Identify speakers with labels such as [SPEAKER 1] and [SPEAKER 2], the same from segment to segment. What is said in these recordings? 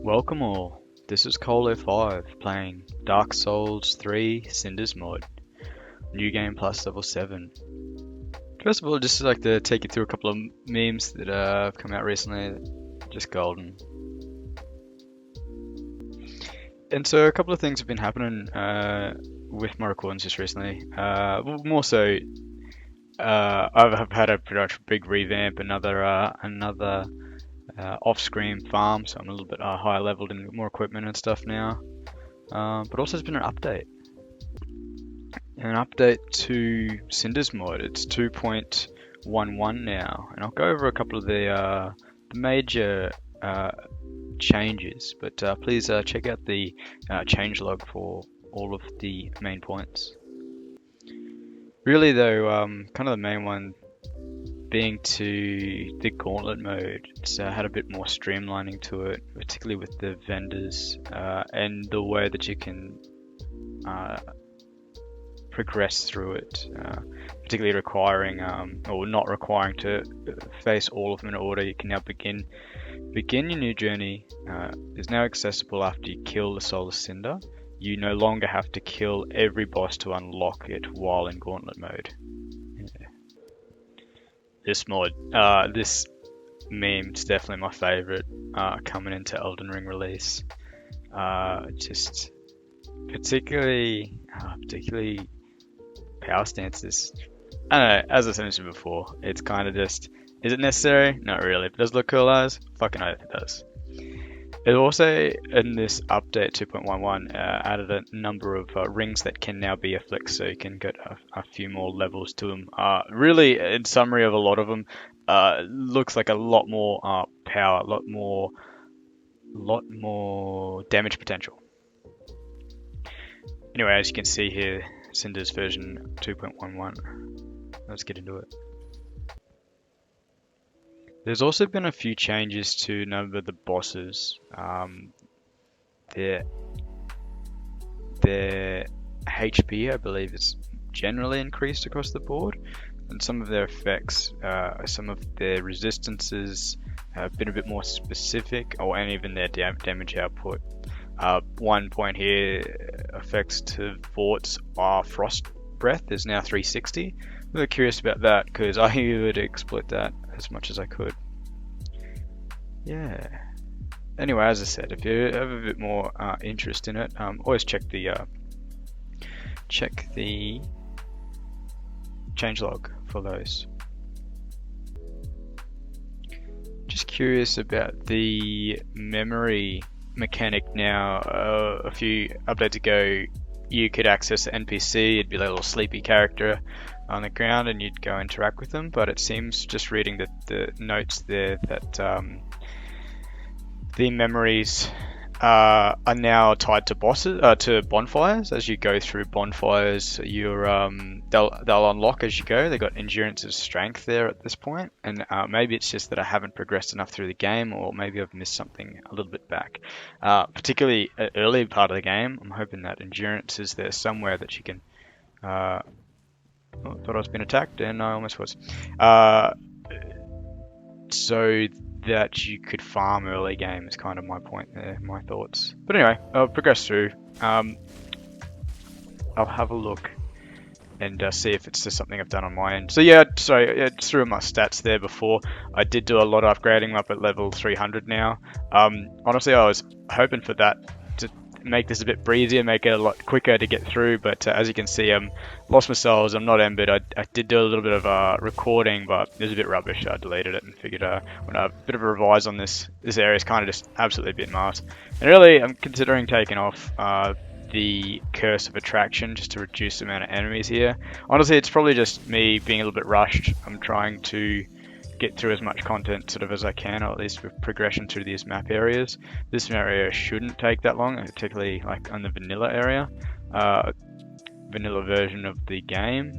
[SPEAKER 1] Welcome all, this is Koal05 playing Dark Souls 3 Cinders Mod, New Game Plus Level 7. First of all, just like to take you through a couple of memes that have come out recently, just golden. And so a couple of things have been happening with my recordings just recently. More so, I've had a pretty much big revamp, another off-screen farm, so I'm a little bit higher leveled and more equipment and stuff now. But also there's been an update to Cinders Mod. It's 2.11 now, and I'll go over a couple of the major changes. But please check out the changelog for all of the main points. Really, though, kind of the main one being to the gauntlet mode. It's had a bit more streamlining to it, particularly with the vendors and the way that you can progress through it, particularly requiring or not requiring to face all of them in order. You can now begin your new journey. Is now accessible after you kill the Solar Cinder. You no longer have to kill every boss to unlock it while in gauntlet mode. This mod, this meme is definitely my favorite coming into Elden Ring release. Just particularly power stances. I don't know, as I mentioned before, it's kind of just, is it necessary? Not really. Does it look cool as? Fucking oath it does. It also, in this update 2.11, added a number of rings that can now be afflict, so you can get a few more levels to them. Really, in summary of a lot of them, looks like a lot more power, a lot more damage potential. Anyway, as you can see here, Cinders version 2.11. Let's get into it. There's also been a few changes to a number of the bosses. Their HP, I believe, is generally increased across the board, and some of their effects, some of their resistances have been a bit more specific, and even their damage output. One point here, effects to forts frost breath is now 360. I'm really curious about that because I would exploit that as much as I could. Yeah. Anyway, as I said, if you have a bit more interest in it, always check the changelog for those. Just curious about the memory mechanic now. A few updates ago, you could access the NPC. It'd be like a little sleepy character on the ground, and you'd go interact with them. But it seems, just reading the notes there, that the memories are now tied to to bonfires. As you go through bonfires, they'll unlock as you go. They've got endurance and strength there at this point, and maybe it's just that I haven't progressed enough through the game, or maybe I've missed something a little bit back. Particularly early part of the game, I'm hoping that endurance is there somewhere that you can. Oh, thought I was being attacked, and I almost was. So that you could farm early game is kind of my point there, my thoughts. But anyway, I'll progress through. I'll have a look and see if it's just something I've done on my end. So yeah, just through my stats there before. I did do a lot of upgrading. I'm up at level 300 now. Honestly, I was hoping for that to make this a bit breezier, make it a lot quicker to get through, but as you can see, lost my souls. I'm not embered. I did do a little bit of recording, but it was a bit rubbish. I deleted it and figured when a bit of a revise on this area is kind of just absolutely a bit marked. And really, I'm considering taking off the curse of attraction just to reduce the amount of enemies here. Honestly, it's probably just me being a little bit rushed. I'm trying to get through as much content sort of as I can, or at least with progression through these map areas. This area shouldn't take that long, particularly like on the vanilla area, vanilla version of the game.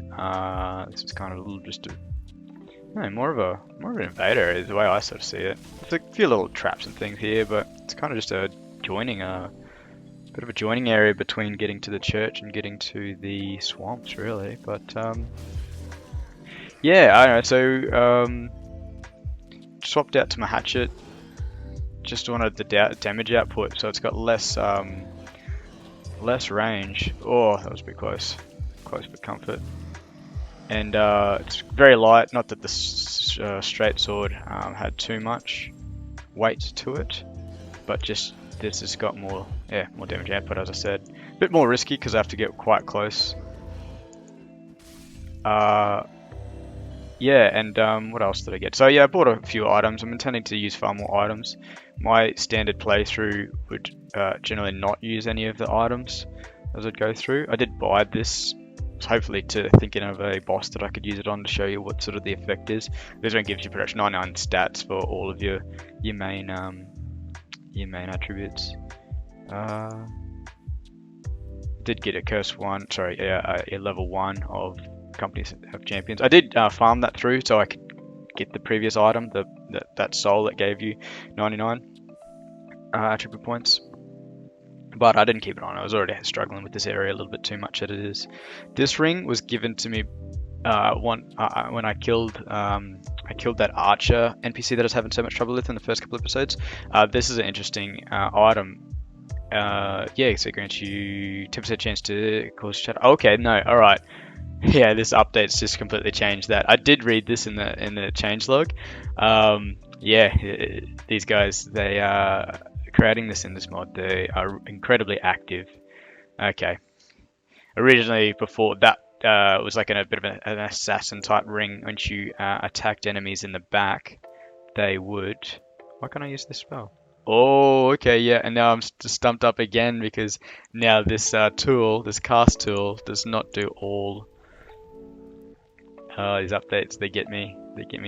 [SPEAKER 1] This is kind of a little more of an invader area is the way I sort of see it. There's a few little traps and things here, but it's kind of just a bit of a joining area between getting to the church and getting to the swamps, really. But yeah, I don't know. So swapped out to my hatchet, just wanted the damage output, so it's got less less range. Oh, that was a bit close. Close but comfort. And it's very light. Not that the straight sword had too much weight to it, but just this has got more, yeah, more damage output, as I said. A bit more risky because I have to get quite close. Yeah, and what else did I get? So yeah, I bought a few items. I'm intending to use far more items. My standard playthrough would generally not use any of the items as I'd go through. I did buy this, hopefully to thinking of a boss that I could use it on to show you what sort of the effect is. This one gives you pretty much 99 stats for all of your main attributes. Did get a curse one, sorry, a level 1 of companies have champions. I did farm that through so I could get the previous item, that soul that gave you 99 attribute points. But I didn't keep it on. I was already struggling with this area a little bit too much as it is. This ring was given to me when I killed that archer NPC that I was having so much trouble with in the first couple of episodes. This is an interesting item. Yeah, so it grants you 10% chance to cause shadow. Okay, no, all right. Yeah, this update's just completely changed that. I did read this in the changelog. Yeah, these guys, they are creating this in this mod. They are incredibly active. Okay. Originally, before that, it was like a bit of an assassin type ring. Once you attacked enemies in the back, they would. Why can't I use this spell? Oh, okay, yeah, and now I'm stumped up again because now this tool, this cast tool, does not do all these updates. They get me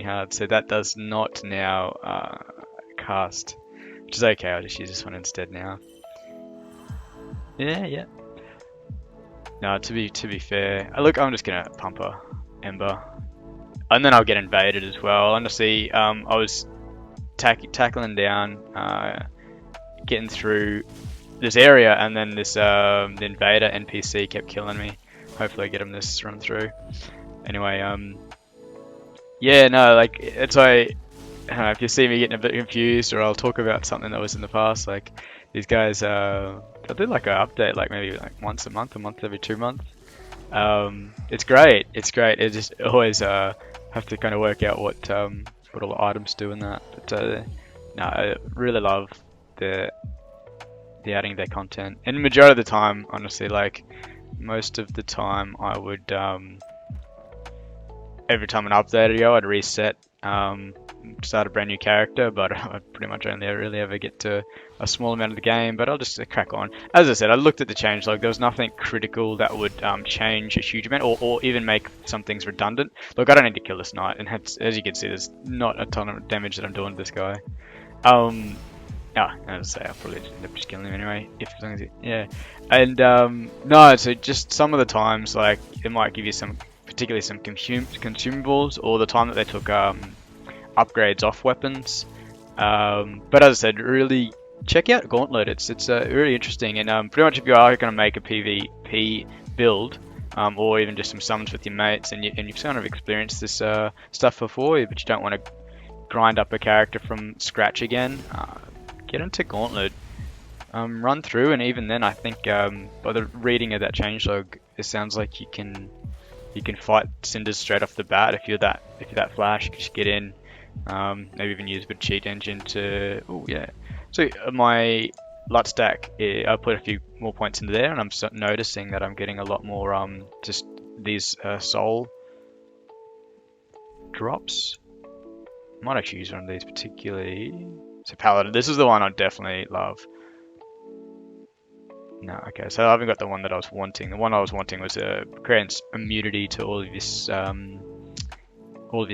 [SPEAKER 1] hard. So that does not now cast, which is okay. I'll just use this one instead now. Yeah. No, to be fair, look, I'm just gonna pump a Ember, and then I'll get invaded as well. Honestly, I was tackling down, getting through this area, and then this the invader NPC kept killing me. Hopefully I get him this run through. Anyway, yeah, no, like, it's like, I don't know, if you see me getting a bit confused, or I'll talk about something that was in the past, like, these guys, they'll do like an update, like maybe like once a month every 2 months. It's great, it just always have to kind of work out what all the items do in that. But no, I really love the adding their content. And the majority of the time, honestly, like most of the time, I would every time an update would go, I'd reset, start a brand new character. But I pretty much only really ever get to a small amount of the game. But I'll just crack on. As I said, I looked at the changelog. There was nothing critical that would change a huge amount, or even make some things redundant. Look, I don't need to kill this knight, and as you can see, there's not a ton of damage that I'm doing to this guy. As I say, I'll probably end up just killing him anyway, as long as yeah. And no, so just some of the times, like, it might give you particularly some consumables, or the time that they took upgrades off weapons. But as I said, really check out Gauntlet. It's really interesting, and pretty much if you are going to make a PvP build, or even just some summons with your mates, and you've kind of experienced this stuff before, but you don't want to grind up a character from scratch again, get into Gauntlet, run through, and even then, I think by the reading of that changelog, it sounds like you can fight Cinders straight off the bat if you're that flash. You can just get in, maybe even use a bit of cheat engine to. Oh yeah. So my LUT stack, I put a few more points into there, and I'm noticing that I'm getting a lot more just these soul drops. Might actually use one of these particularly. So Paladin, this is the one I definitely love. No, okay, so I haven't got the one that I was wanting. The one I was wanting was grants immunity to all of your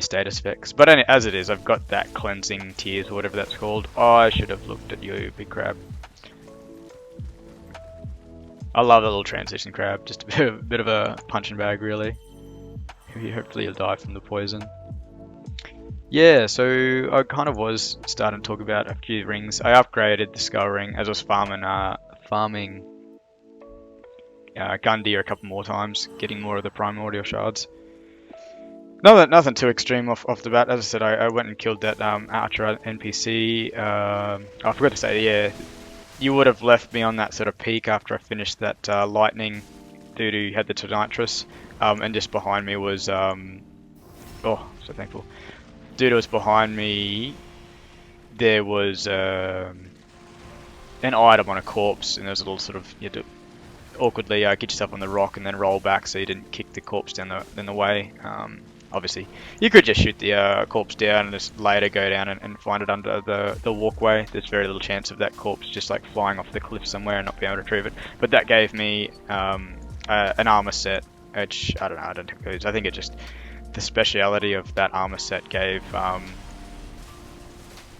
[SPEAKER 1] status effects. But as it is, I've got that cleansing tears or whatever that's called. Oh, I should have looked at you, big crab. I love the little transition crab, just a bit of a punching bag, really. Hopefully you'll die from the poison. Yeah, so I kind of was starting to talk about a few rings. I upgraded the skull ring as I was farming Gundy a couple more times, getting more of the primordial shards. Nothing too extreme off the bat. As I said, I went and killed that Archer NPC. I forgot to say, yeah, you would have left me on that sort of peak after I finished that lightning dude who had the Tonitrus, and just behind me was oh, so thankful. Dude who was behind me, there was an item on a corpse, and there's a little sort of, you had to awkwardly get yourself on the rock and then roll back so you didn't kick the corpse down the way. Obviously, you could just shoot the corpse down and just later go down and find it under the walkway. There's very little chance of that corpse just like flying off the cliff somewhere and not being able to retrieve it. But that gave me an armor set, which I don't know. I don't think it was. I think it just the speciality of that armor set gave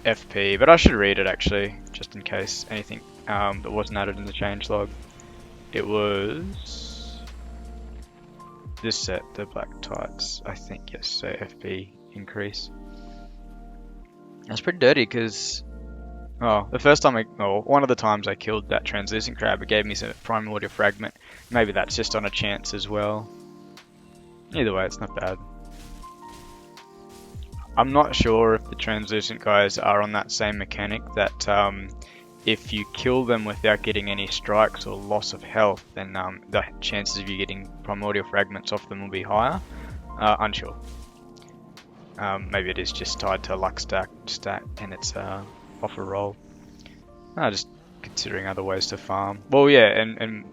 [SPEAKER 1] FP. But I should read it actually, just in case anything that wasn't added in the changelog. It was this set, the black tights, I think, yes, so FP increase. That's pretty dirty because, oh, the first time one of the times I killed that translucent crab, it gave me some primordial fragment. Maybe that's just on a chance as well. Either way, it's not bad. I'm not sure if the translucent guys are on that same mechanic that if you kill them without getting any strikes or loss of health, then the chances of you getting primordial fragments off them will be higher. Unsure. Maybe it is just tied to luck stat and it's off a roll. Just considering other ways to farm. Well, yeah, and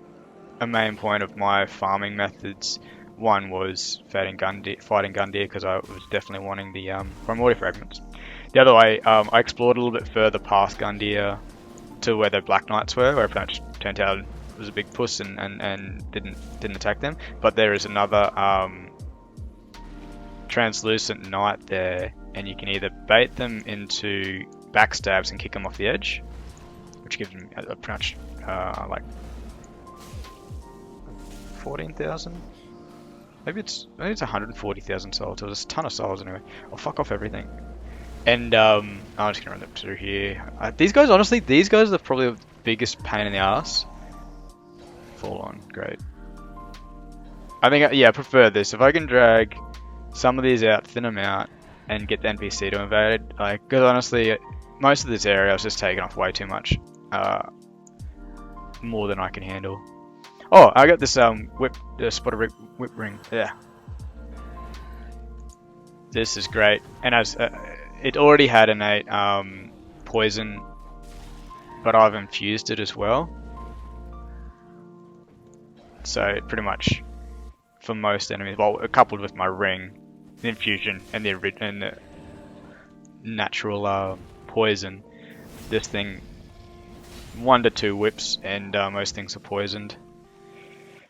[SPEAKER 1] a main point of my farming methods, one was fighting Gundyr because I was definitely wanting the primordial fragments. The other way, I explored a little bit further past Gundyr to where the Black Knights were, where it turned out it was a big puss and didn't attack them. But there is another translucent knight there, and you can either bait them into backstabs and kick them off the edge, which gives them a pretty much like 14,000. Maybe it's 140,000 souls. There's a ton of souls anyway. I'll fuck off everything. And I'm just gonna run them through here. These guys, honestly, these guys are probably the biggest pain in the ass. Fall on, great. I think, yeah, I prefer this. If I can drag some of these out, thin them out, and get the NPC to invade, like, because honestly, most of this area I was just taking off way too much, more than I can handle. Oh, I got this spotted whip ring. Yeah, this is great, and as it already had innate poison, but I've infused it as well. So pretty much for most enemies, well, coupled with my ring, the infusion and the natural poison, this thing 1 to 2 whips and most things are poisoned.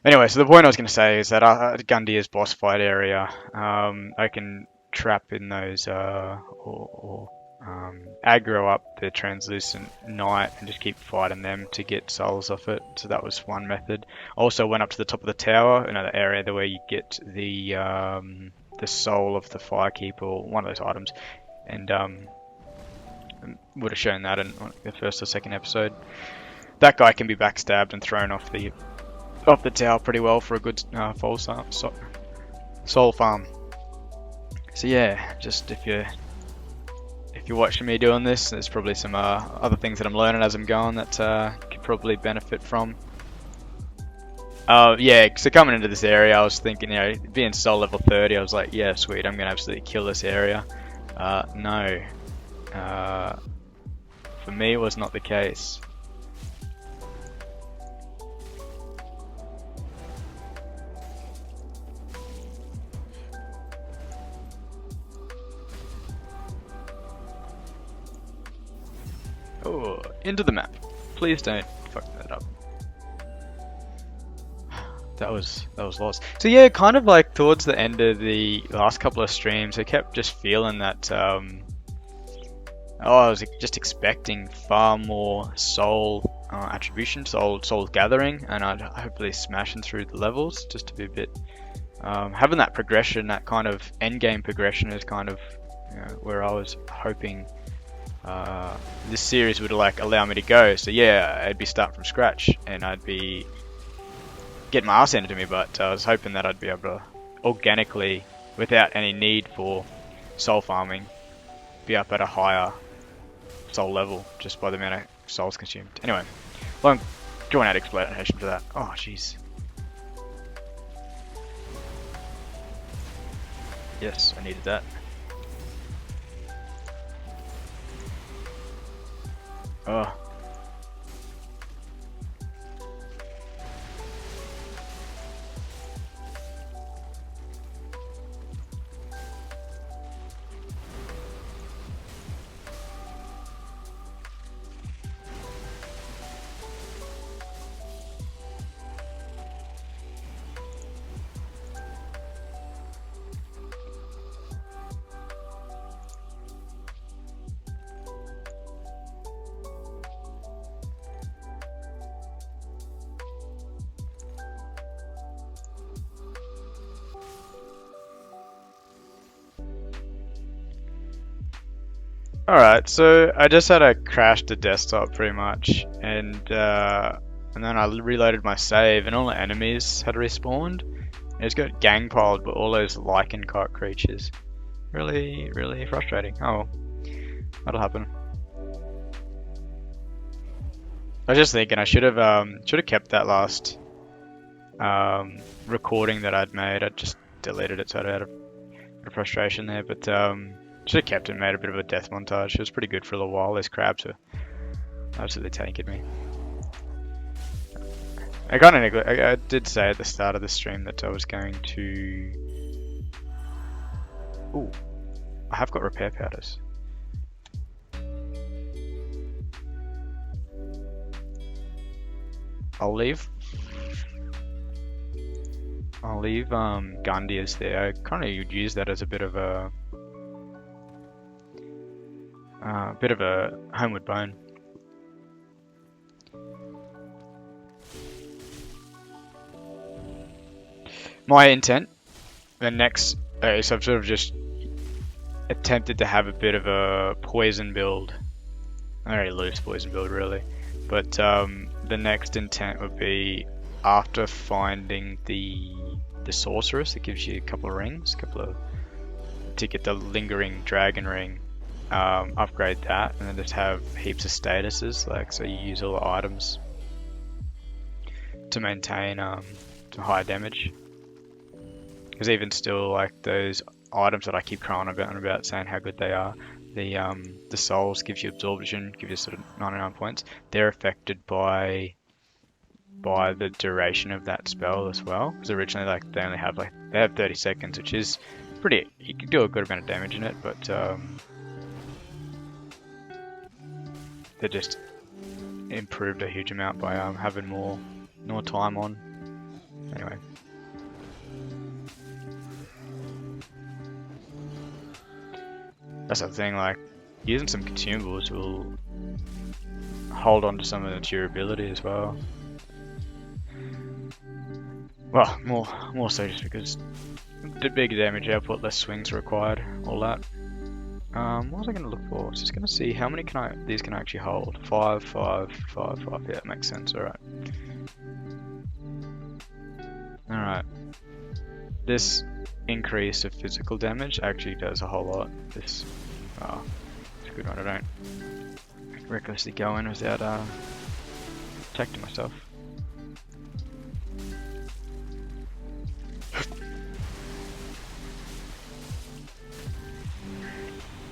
[SPEAKER 1] Anyway, so the point I was going to say is that Gundyr's boss fight area, I can trap in those or aggro up the translucent knight and just keep fighting them to get souls off it. So that was one method. Also went up to the top of the tower, another area there where you get the soul of the firekeeper, or one of those items, and would have shown that in the first or second episode. That guy can be backstabbed and thrown off the tower pretty well for a good soul farm. So yeah, just if you're watching me doing this, there's probably some other things that I'm learning as I'm going that could probably benefit from. Yeah, so coming into this area, I was thinking, you know, being soul level 30, I was like, yeah, sweet, I'm gonna absolutely kill this area. No, for me it was not the case. Oh, into the map. Please don't fuck that up. That was lost. So yeah, kind of like towards the end of the last couple of streams, I kept just feeling that I was just expecting far more soul attribution, soul gathering, and I'd hopefully smashing through the levels just to be a bit having that progression, that kind of end game progression is kind of, you know, where I was hoping this series would like allow me to go. So yeah, I'd be starting from scratch and I'd be getting my ass handed to me, but I was hoping that I'd be able to organically without any need for soul farming, be up at a higher soul level just by the amount of souls consumed. Anyway, long drawn out explanation for that. Oh jeez. Yes, I needed that. Oh. Alright, so I just had to crash the desktop pretty much, and then I reloaded my save, and all the enemies had respawned. And it's got gangpiled by all those lichen cart creatures. Really, really frustrating. Oh, that'll happen. I was just thinking I should have kept that last recording that I'd made. I just deleted it, so I had a bit of frustration there, but should have kept it and made a bit of a death montage. It was pretty good for a little while. Those crabs were absolutely tanking me. I did say at the start of the stream that I was going to... Ooh, I have got repair powders. I'll leave Gundias there. I kind of would use that as a bit of a homeward bone. My intent, the next, so I've sort of just attempted to have a bit of a poison build. A very loose poison build, really. But the next intent would be after finding the sorceress that gives you a couple of rings, to get the lingering dragon ring. Upgrade that, and then just have heaps of statuses, like so you use all the items to maintain some high damage. Because even still, like those items that I keep crying about saying how good they are, the souls gives you absorption, give you sort of 99 points. They're affected by the duration of that spell as well. Because originally, like they have 30 seconds, which is pretty. You can do a good amount of damage in it, but they just improved a huge amount by having more time on. Anyway. That's the thing, like, using some consumables will hold on to some of the durability as well. Well, more so just because the bigger damage output, less swings required, all that. What was I going to look for? I was just going to see how many these can I actually hold. 5, 5, 5, 5. Yeah, that makes sense. Alright. Alright. This increase of physical damage actually does a whole lot. This, it's a good one. I don't recklessly go in without protecting myself.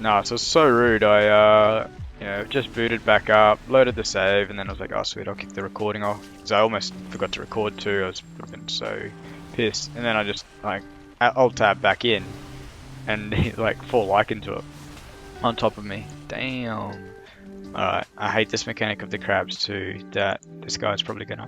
[SPEAKER 1] No, so it's so rude. I just booted back up, loaded the save, and then I was like, oh sweet, I'll kick the recording off. Because I almost forgot to record too. I was fucking so pissed. And then I just like alt tab back in, and like fall like into it on top of me. Damn. Alright, I hate this mechanic of the crabs too. That this guy's probably gonna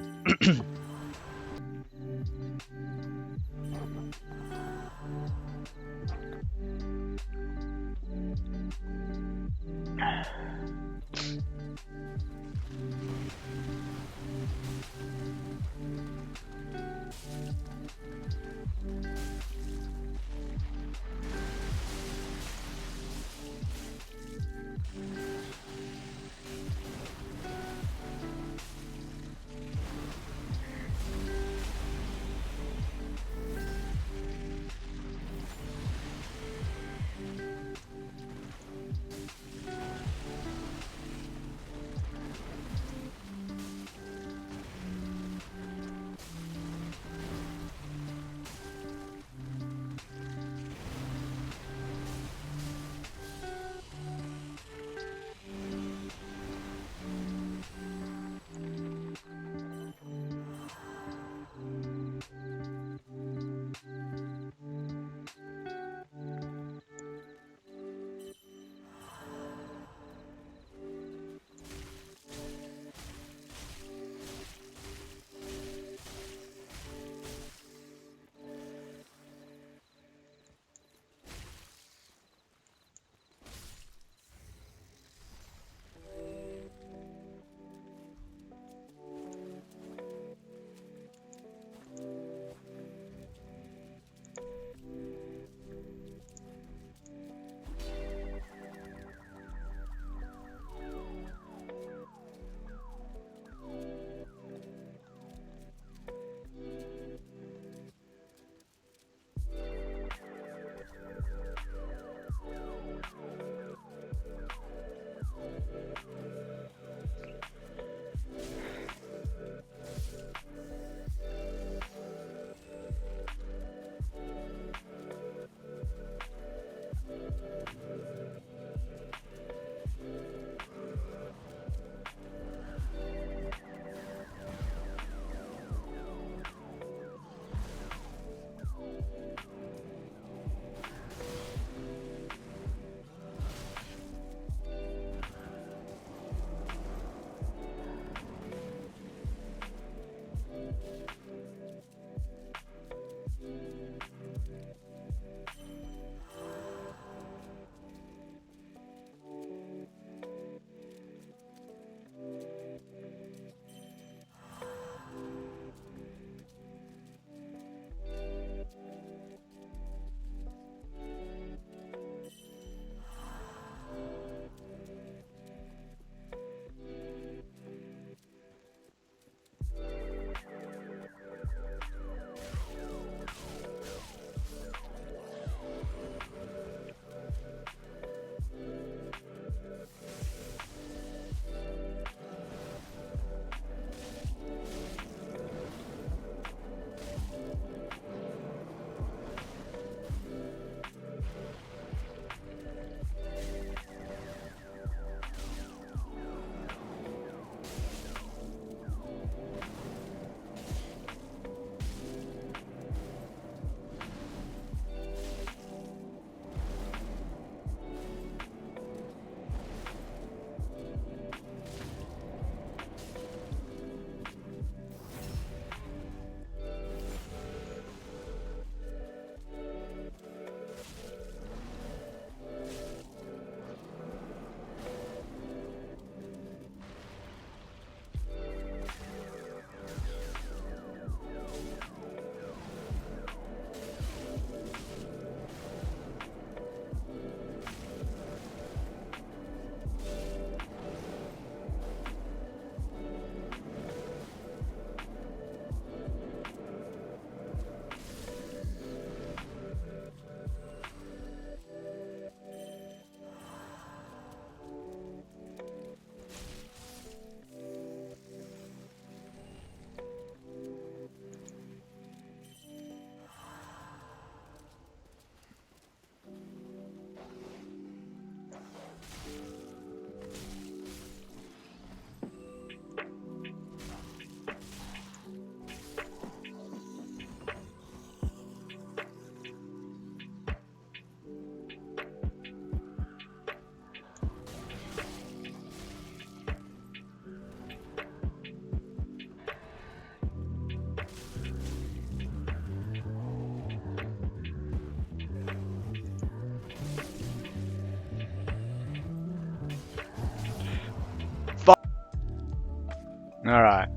[SPEAKER 1] Alright,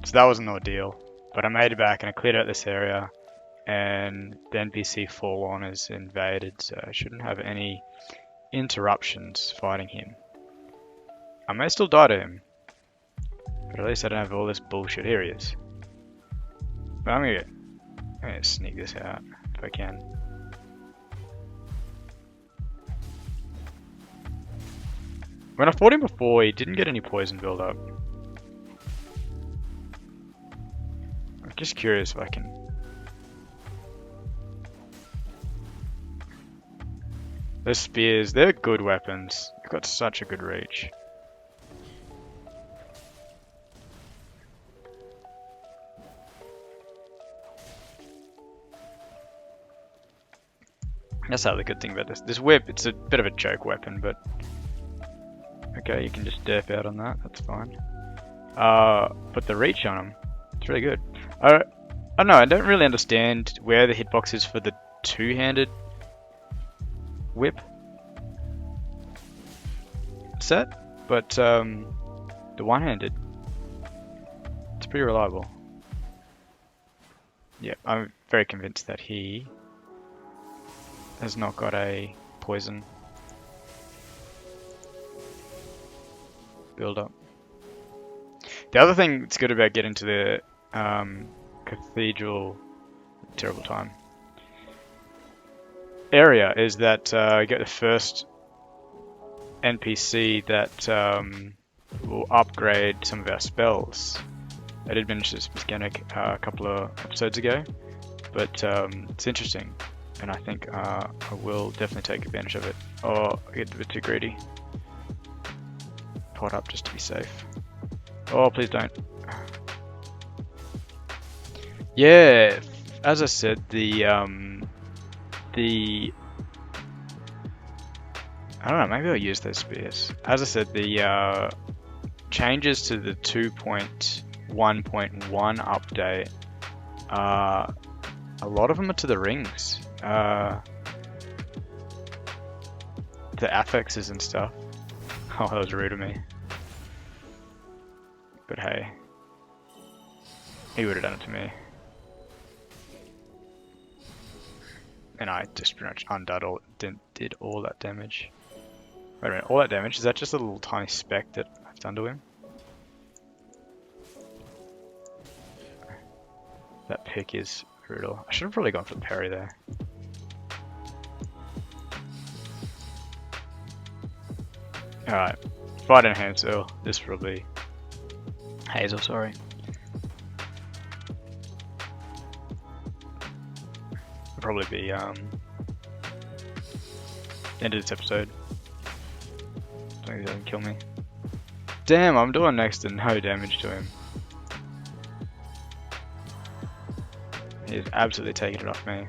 [SPEAKER 1] so that was an ordeal. But I made it back and I cleared out this area. And the NPC fall on is invaded, so I shouldn't have any interruptions fighting him. I may still die to him. But at least I don't have all this bullshit. Here he is. But I'm gonna sneak this out if I can. When I fought him before, he didn't get any poison build-up. I'm just curious if I can... Those spears, they're good weapons. They've got such a good reach. That's the other good thing about this. This whip, it's a bit of a joke weapon, but... Okay, you can just derp out on that, that's fine. But the reach on them, it's really good. I don't know, I don't really understand where the hitbox is for the two-handed whip set, but the one-handed, it's pretty reliable. Yeah, I'm very convinced that he has not got a poison build up. The other thing that's good about getting to the cathedral, terrible time, area is that I get the first NPC that will upgrade some of our spells. I did mention this mechanic a couple of episodes ago, but it's interesting, and I think I will definitely take advantage of it. Oh, I get a bit too greedy. Pot up just to be safe. Oh, please don't. Yeah, as I said, the I don't know, maybe I'll use those spears. As I said, the changes to the 2.1.1 update, a lot of them are to the rings, the affixes and stuff. Oh, that was rude of me. But hey, he would have done it to me. And I just pretty much did all that damage. Wait a minute, all that damage? Is that just a little tiny speck that I've done to him? That pick is brutal. I should have probably gone for the parry there. Alright, fight enhance Earl. This probably... Hazel, sorry. Will probably be end of this episode. Don't think he doesn't kill me. Damn, I'm doing next to no damage to him. He's absolutely taking it off me.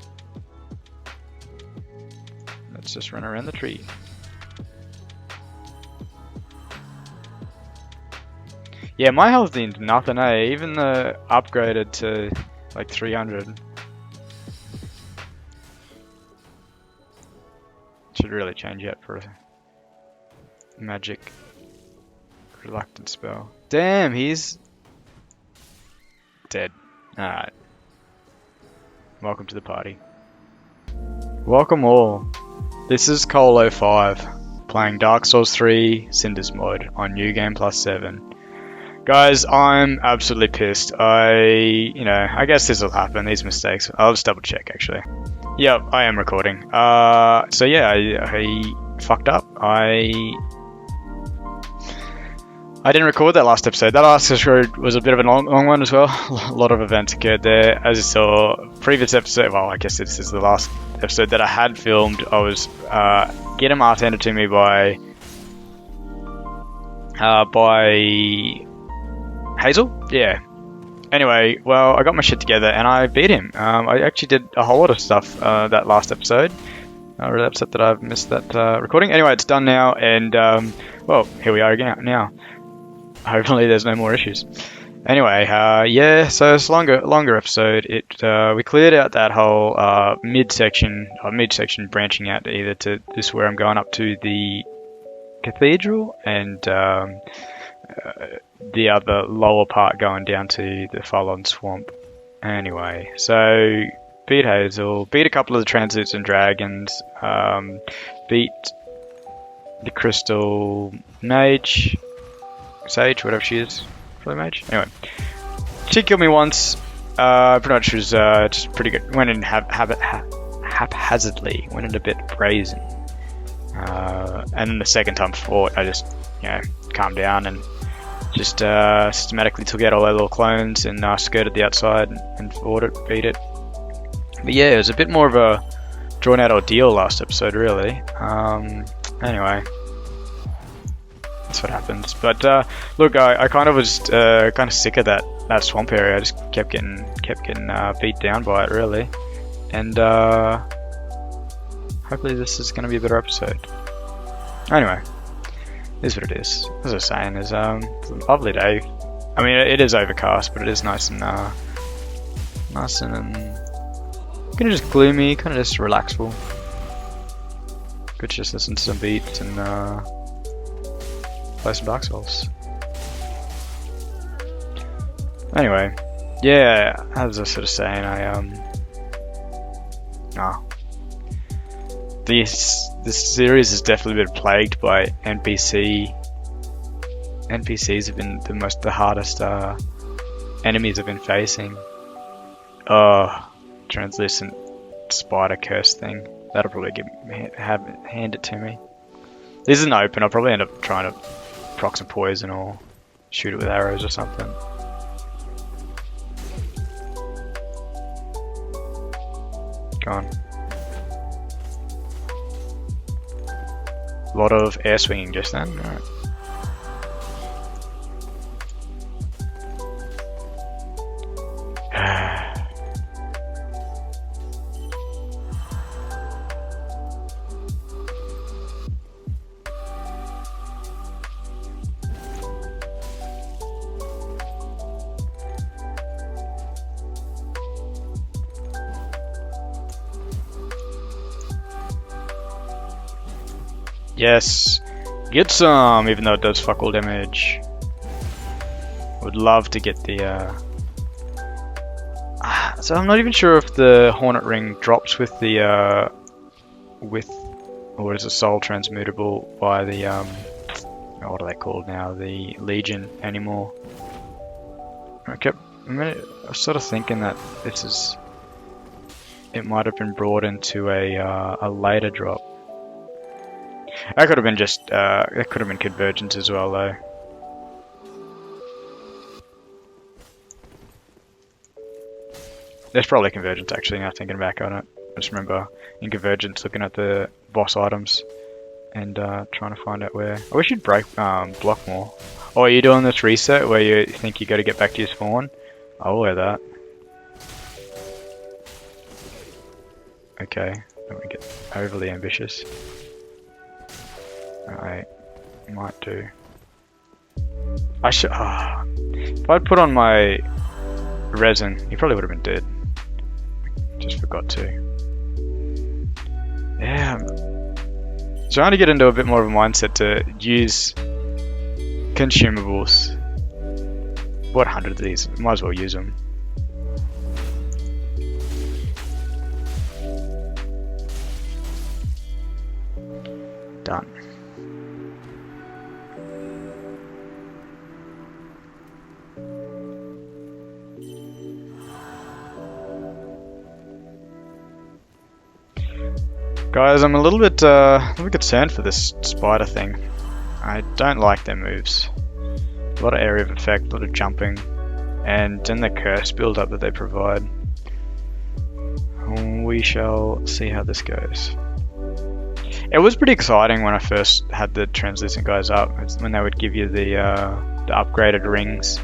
[SPEAKER 1] Let's just run around the tree. Yeah, my health is nothing, eh? Even the upgraded to like 300. Should really change it for a magic reluctant spell. Damn, he's dead. Alright. Welcome to the party. Welcome all. This is Koal05, playing Dark Souls 3 Cinders Mod on New Game Plus 7. Guys, I'm absolutely pissed. I guess this will happen, these mistakes. I'll just double check actually. Yep, I am recording. So yeah, I fucked up. I didn't record that last episode. That last episode was a bit of a long one as well. A lot of events occurred there. As you saw, previous episode, well, I guess this is the last episode that I had filmed. I was getting art handed to me by Hazel? Yeah. Anyway, well, I got my shit together and I beat him. I actually did a whole lot of stuff that last episode. I'm really upset that I've missed that recording. Anyway, it's done now, and well, here we are again now. Hopefully there's no more issues. Anyway, yeah, so it's a longer episode. We cleared out that whole midsection branching out either to this where I'm going up to the cathedral and the other lower part going down to the Fallen Swamp. Anyway, so beat Hazel, beat a couple of the translucent dragons, beat the Crystal Mage, Sage, whatever she is, probably Mage. Anyway, she killed me once. Pretty much was just pretty good. Went in haphazardly, went in a bit brazen. And then the second time fought, I just, calmed down and just systematically took out all their little clones and skirted the outside and fought it, beat it. But yeah, it was a bit more of a drawn out ordeal last episode, really. Anyway, that's what happens. But look, I kind of was kind of sick of that swamp area. I just kept getting beat down by it, really. And hopefully this is going to be a better episode. Anyway, it is what it is. As I was saying, it's a lovely day. I mean, it is overcast, but it is nice and kind of just gloomy, kind of just relaxful. Could just listen to some beats and play some Dark Souls. Anyway, yeah, as I was sort of saying, this series has definitely been plagued by NPCs have been the hardest enemies I've been facing. Translucent spider curse thing. That'll probably hand it to me. This isn't open. I'll probably end up trying to proc some poison or shoot it with arrows or something. Go on. A lot of air swinging just then. Alright. Yes, get some, even though it does fuck all damage. Would love to get the so I'm not even sure if the Hornet Ring drops with the or is it soul transmutable by the what are they called now, the Legion anymore. I was sort of thinking that it might have been brought into a later drop. That could have been that could have been Convergence as well, though. There's probably Convergence, actually, now thinking back on it. I just remember in Convergence looking at the boss items and trying to find out where. I wish you'd block more. Oh, are you doing this reset where you think you got to get back to your spawn? I'll wear that. Okay, don't we get overly ambitious. I might do. I should. If I'd put on my resin, he probably would have been dead. Just forgot to. Yeah. Trying to get into a bit more of a mindset to use consumables. Bought 100 of these. Might as well use them. Done. Guys, I'm a little bit concerned for this spider thing. I don't like their moves. A lot of area of effect, a lot of jumping, and then the curse build up that they provide. We shall see how this goes. It was pretty exciting when I first had the translucent guys up. It's when they would give you the upgraded rings.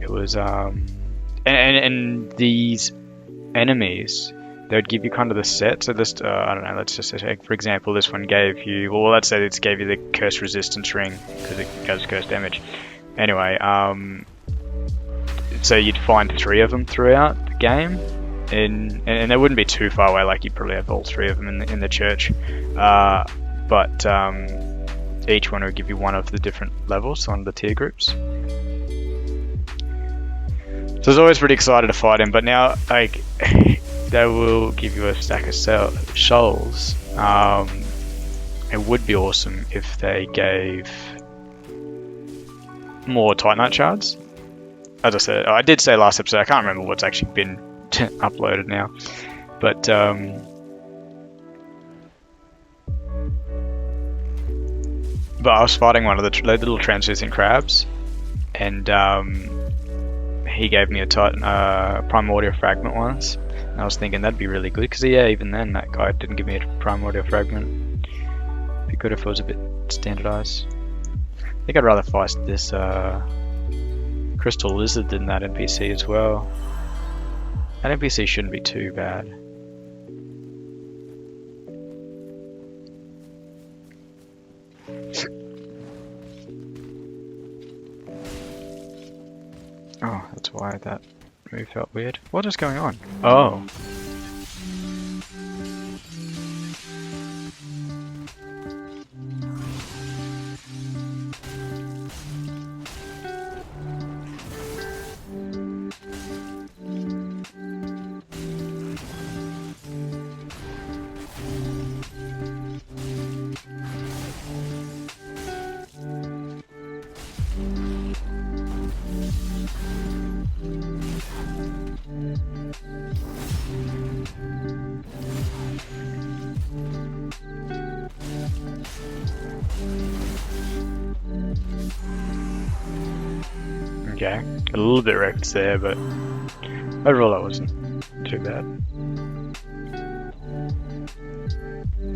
[SPEAKER 1] It was and these enemies, they would give you kind of the set. So this, I don't know, let's just say, for example, this one gave you, well, let's say it gave you the curse resistance ring because it does curse damage. Anyway, so you'd find 3 of them throughout the game, and they wouldn't be too far away. Like you'd probably have all 3 of them in the church, but each one would give you one of the different levels, one of the tier groups. So I was always pretty excited to fight him, but now, like, they will give you a stack of shells. It would be awesome if they gave more Titanite shards. As I said, I did say last episode, I can't remember what's actually been uploaded now, but I was fighting one of the little translucent crabs, and he gave me a primordial fragment once. And I was thinking that'd be really good, because yeah, even then that guy didn't give me a primordial fragment. It'd be good if it was a bit standardized. I think I'd rather fight this crystal lizard than that NPC as well. That NPC shouldn't be too bad. Oh, that's why that move felt weird. What is going on? Oh. Okay, a little bit wrecked there, but overall that wasn't too bad.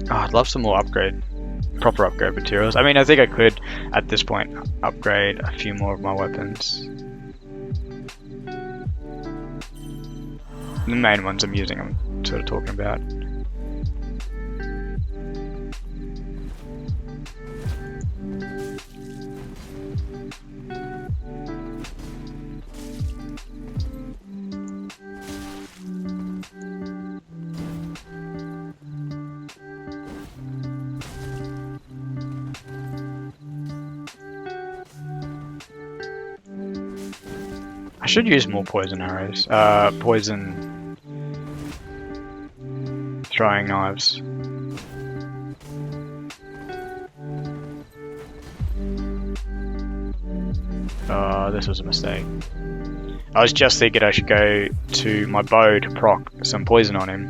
[SPEAKER 1] Oh, I'd love some more proper upgrade materials. I mean, I think I could, at this point, upgrade a few more of my weapons. The main ones I'm using, I'm sort of talking about. I should use more poison arrows. Poison throwing knives. This was a mistake. I was just thinking I should go to my bow to proc some poison on him,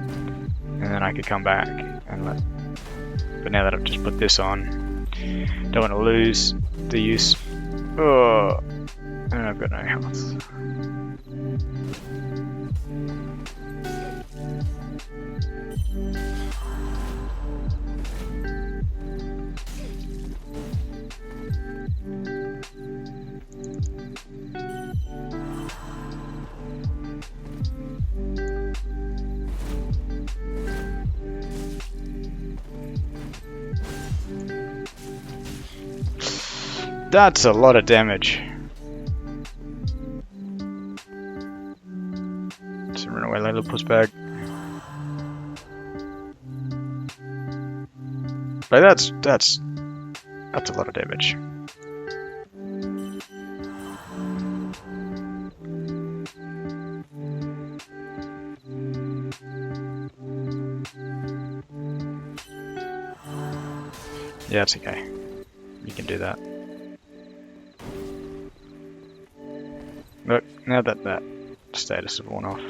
[SPEAKER 1] and then I could come back and let. But now that I've just put this on, don't want to lose the use. Oh, and I've got no health. That's a lot of damage. Just run away, little puss bag. But that's a lot of damage. Yeah, it's okay. You can do that. Look, now that that status is worn off.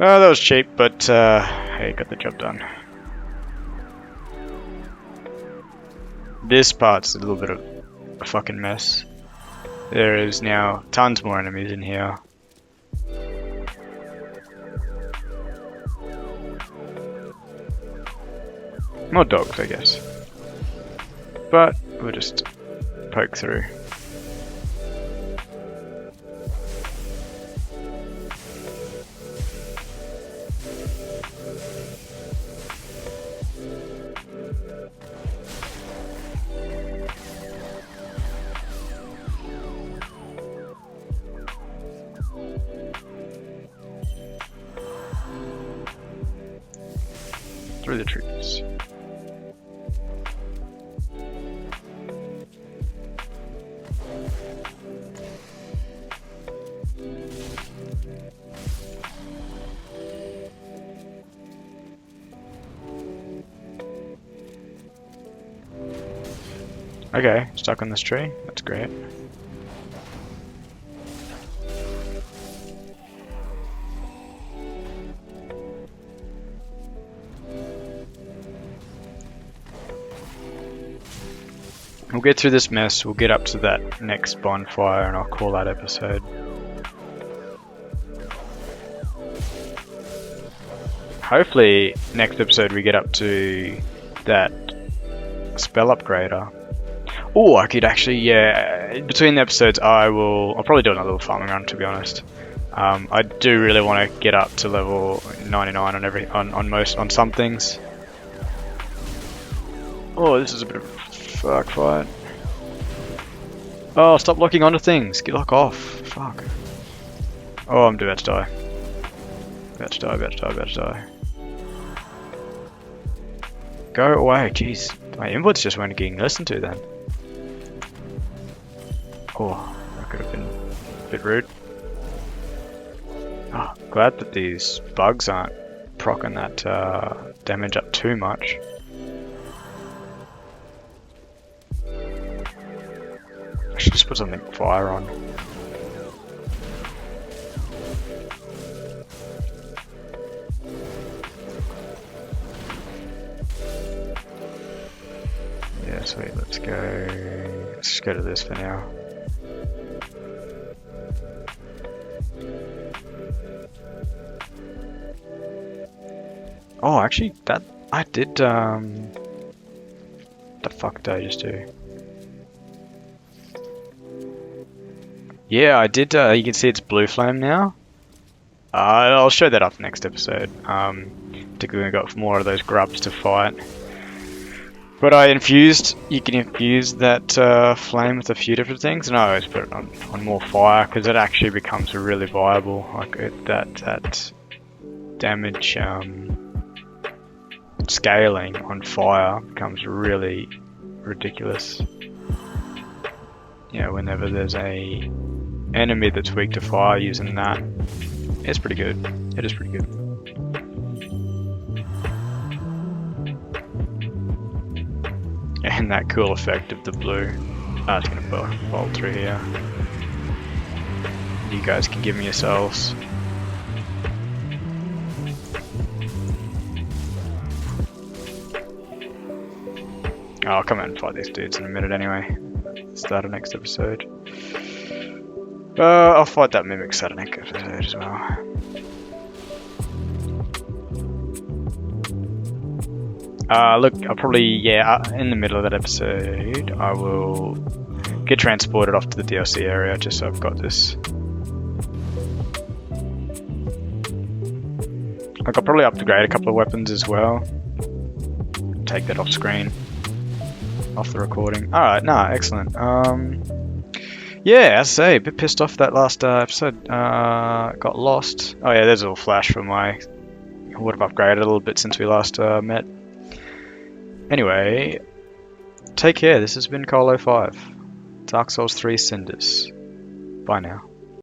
[SPEAKER 1] Oh, that was cheap, but hey, got the job done. This part's a little bit of a fucking mess. There is now tons more enemies in here. More dogs, I guess. But we'll just poke through. through the trees. Okay, stuck on this tree. That's great. We'll get through this mess, we'll get up to that next bonfire, and I'll call that episode. Hopefully, next episode we get up to that spell upgrader. Oh, I could actually, yeah, between the episodes I'll probably do another little farming run, to be honest. I do really want to get up to level 99 on some things. Oh, this is a bit of a fuck fight. Oh, stop locking onto things. Get lock off. Fuck. Oh, I'm about to die. About to die. Go away, jeez. My inputs just weren't getting listened to then. Oh, that could have been a bit rude. Oh, glad that these bugs aren't proccing that damage up too much. I should just put something fire on. Yeah, sweet, let's just go to this for now. Oh, actually, I did, the fuck did I just do? Yeah, I did, you can see it's blue flame now. I'll show that up next episode, particularly when we got more of those grubs to fight. But you can infuse that flame with a few different things, and I always put it on more fire, because it actually becomes really viable, like that damage, scaling on fire becomes really ridiculous. You know, whenever there's a enemy that's weak to fire, using that, it's pretty good. It is pretty good. And that cool effect of the blue. Oh, it's gonna bolt through here. You guys can give me yourselves. I'll come out and fight these dudes in a minute anyway. Start a next episode. I'll fight that mimic start a next episode as well. Look, I'll probably, in the middle of that episode, I will get transported off to the DLC area just so I've got this. Like, I'll probably upgrade a couple of weapons as well. Take that off screen. Off the recording. Alright, excellent. Yeah, as I say, a bit pissed off that last episode got lost. Oh yeah, there's a little flash for I would have upgraded a little bit since we last met. Anyway, take care. This has been Koal05. Dark Souls 3 Cinders. Bye now.